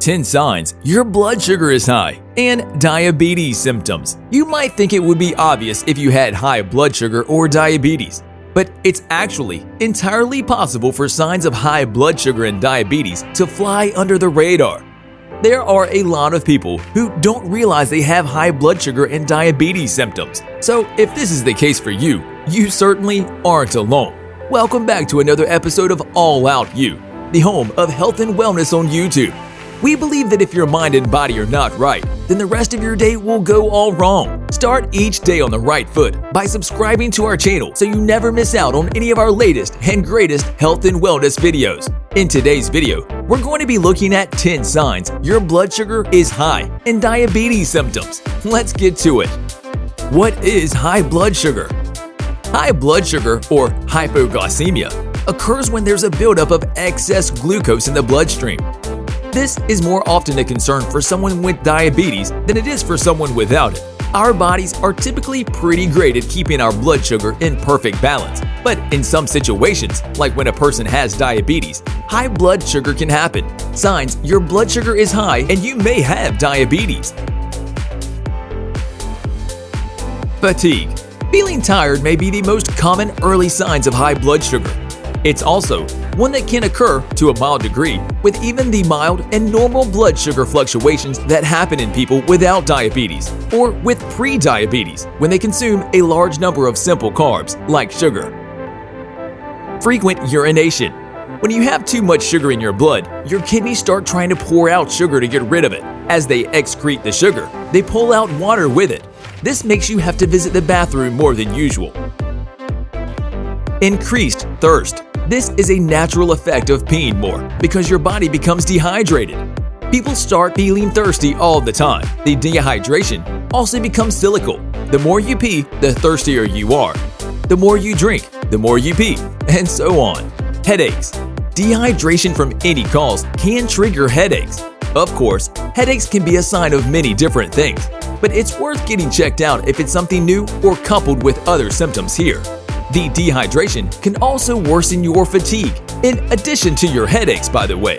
10 signs your blood sugar is high, and diabetes symptoms. You might think it would be obvious if you had high blood sugar or diabetes, but it's actually entirely possible for signs of high blood sugar and diabetes to fly under the radar. There are a lot of people who don't realize they have high blood sugar and diabetes symptoms. So if this is the case for you, you certainly aren't alone. Welcome back to another episode of All Out You, the home of health and wellness on YouTube. We believe that if your mind and body are not right, then the rest of your day will go all wrong. Start each day on the right foot by subscribing to our channel so you never miss out on any of our latest and greatest health and wellness videos. In today's video, we're going to be looking at 10 signs your blood sugar is high and diabetes symptoms. Let's get to it. What is high blood sugar? High blood sugar, or hypoglycemia, occurs when there's a buildup of excess glucose in the bloodstream. This is more often a concern for someone with diabetes than it is for someone without it. Our bodies are typically pretty great at keeping our blood sugar in perfect balance, but in some situations, like when a person has diabetes, high blood sugar can happen. Signs your blood sugar is high and you may have diabetes. Fatigue. Feeling tired may be the most common early signs of high blood sugar. It's also one that can occur to a mild degree with even the mild and normal blood sugar fluctuations that happen in people without diabetes or with pre-diabetes when they consume a large number of simple carbs like sugar. Frequent urination. When you have too much sugar in your blood, your kidneys start trying to pour out sugar to get rid of it. As they excrete the sugar, they pull out water with it. This makes you have to visit the bathroom more than usual. Increased thirst. This is a natural effect of peeing more because your body becomes dehydrated. People start feeling thirsty all the time. The dehydration also becomes cyclical. The more you pee, the thirstier you are. The more you drink, the more you pee, and so on. Headaches. Dehydration from any cause can trigger headaches. Of course, headaches can be a sign of many different things, but it's worth getting checked out if it's something new or coupled with other symptoms here. The dehydration can also worsen your fatigue, in addition to your headaches, by the way.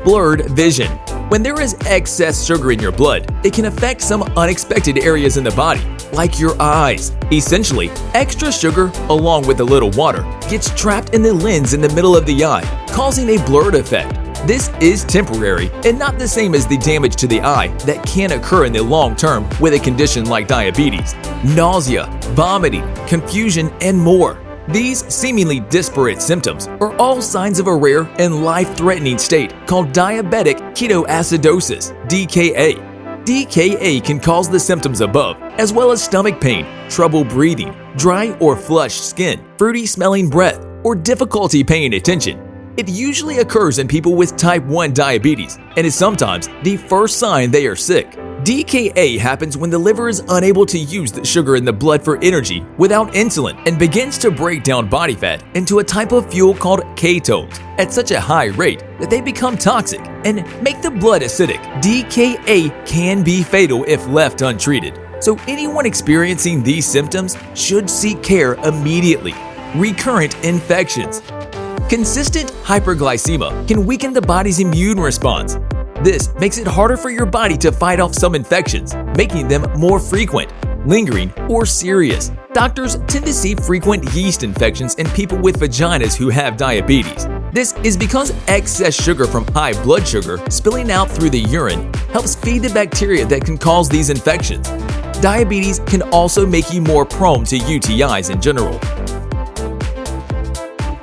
Blurred vision. When there is excess sugar in your blood, it can affect some unexpected areas in the body, like your eyes. Essentially, extra sugar, along with a little water, gets trapped in the lens in the middle of the eye, causing a blurred effect. This is temporary and not the same as the damage to the eye that can occur in the long term with a condition like diabetes. Nausea, vomiting, confusion, and more. These seemingly disparate symptoms are all signs of a rare and life-threatening state called diabetic ketoacidosis, DKA. DKA can cause the symptoms above, as well as stomach pain, trouble breathing, dry or flushed skin, fruity-smelling breath, or difficulty paying attention. It usually occurs in people with type 1 diabetes and is sometimes the first sign they are sick. DKA happens when the liver is unable to use the sugar in the blood for energy without insulin and begins to break down body fat into a type of fuel called ketones at such a high rate that they become toxic and make the blood acidic. DKA can be fatal if left untreated, so anyone experiencing these symptoms should seek care immediately. Recurrent infections. Consistent hyperglycemia can weaken the body's immune response. This makes it harder for your body to fight off some infections, making them more frequent, lingering, or serious. Doctors tend to see frequent yeast infections in people with vaginas who have diabetes. This is because excess sugar from high blood sugar spilling out through the urine helps feed the bacteria that can cause these infections. Diabetes can also make you more prone to UTIs in general.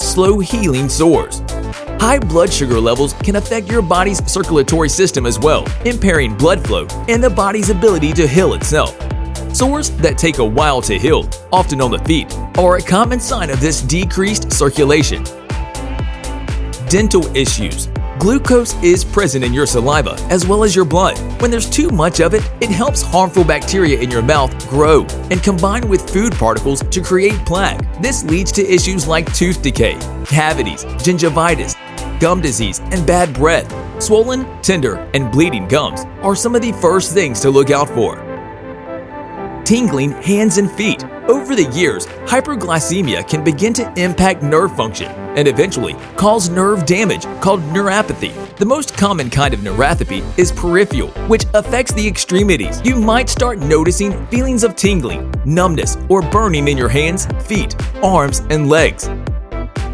Slow healing sores. High blood sugar levels can affect your body's circulatory system as well, impairing blood flow and the body's ability to heal itself. Sores that take a while to heal, often on the feet, are a common sign of this decreased circulation. Dental issues. Glucose is present in your saliva as well as your blood. When there's too much of it, it helps harmful bacteria in your mouth grow and combine with food particles to create plaque. This leads to issues like tooth decay, cavities, gingivitis, gum disease, and bad breath. Swollen, tender, and bleeding gums are some of the first things to look out for. Tingling hands and feet. Over the years, hyperglycemia can begin to impact nerve function, and eventually cause nerve damage called neuropathy. The most common kind of neuropathy is peripheral, which affects the extremities. You might start noticing feelings of tingling, numbness, or burning in your hands, feet, arms, and legs.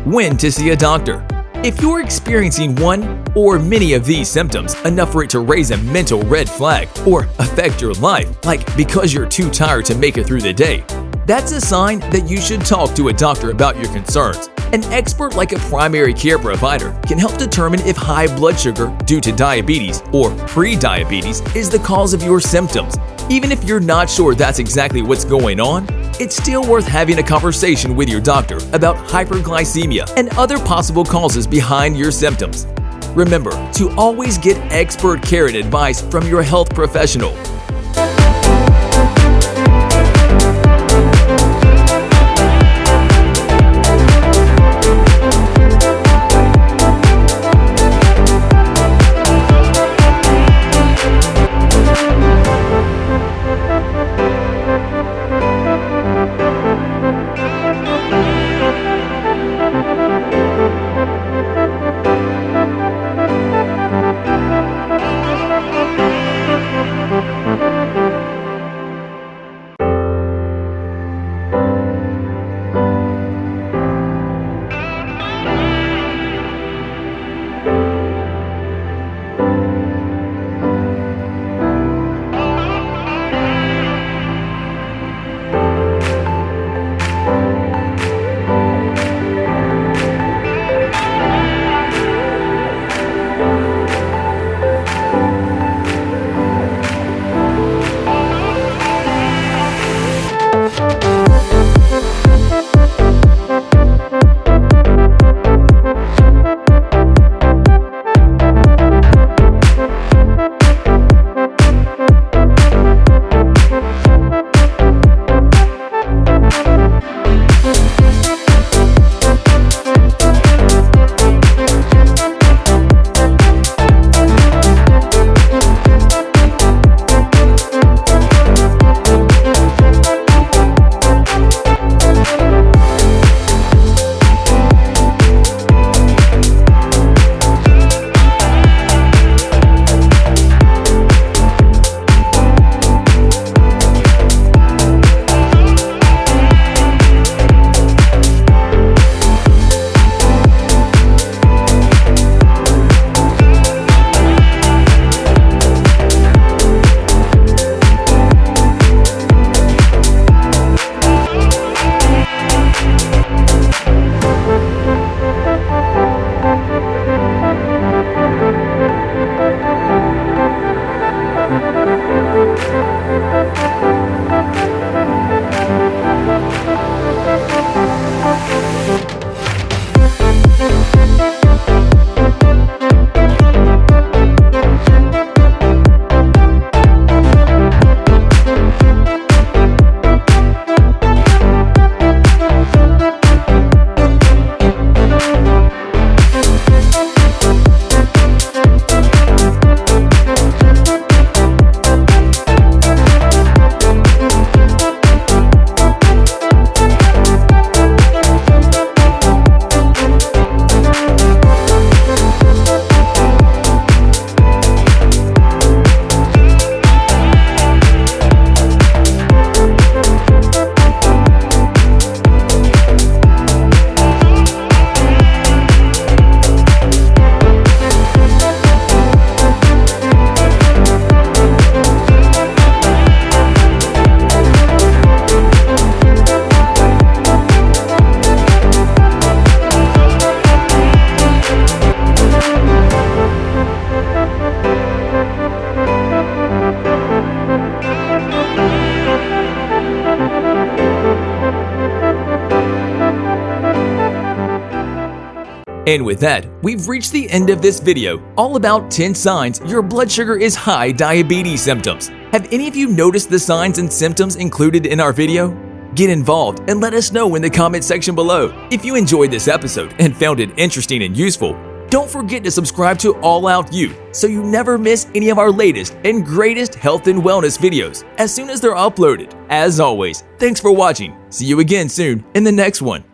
When to see a doctor? If you're experiencing one or many of these symptoms enough for it to raise a mental red flag or affect your life, like because you're too tired to make it through the day, that's a sign that you should talk to a doctor about your concerns. An expert like a primary care provider can help determine if high blood sugar due to diabetes or pre-diabetes is the cause of your symptoms. Even if you're not sure that's exactly what's going on, it's still worth having a conversation with your doctor about hyperglycemia and other possible causes behind your symptoms. Remember to always get expert care and advice from your health professional. And with that, we've reached the end of this video, all about 10 signs your blood sugar is high diabetes symptoms. Have any of you noticed the signs and symptoms included in our video? Get involved and let us know in the comment section below. If you enjoyed this episode and found it interesting and useful, don't forget to subscribe to All Out You so you never miss any of our latest and greatest health and wellness videos as soon as they're uploaded. As always, thanks for watching. See you again soon in the next one.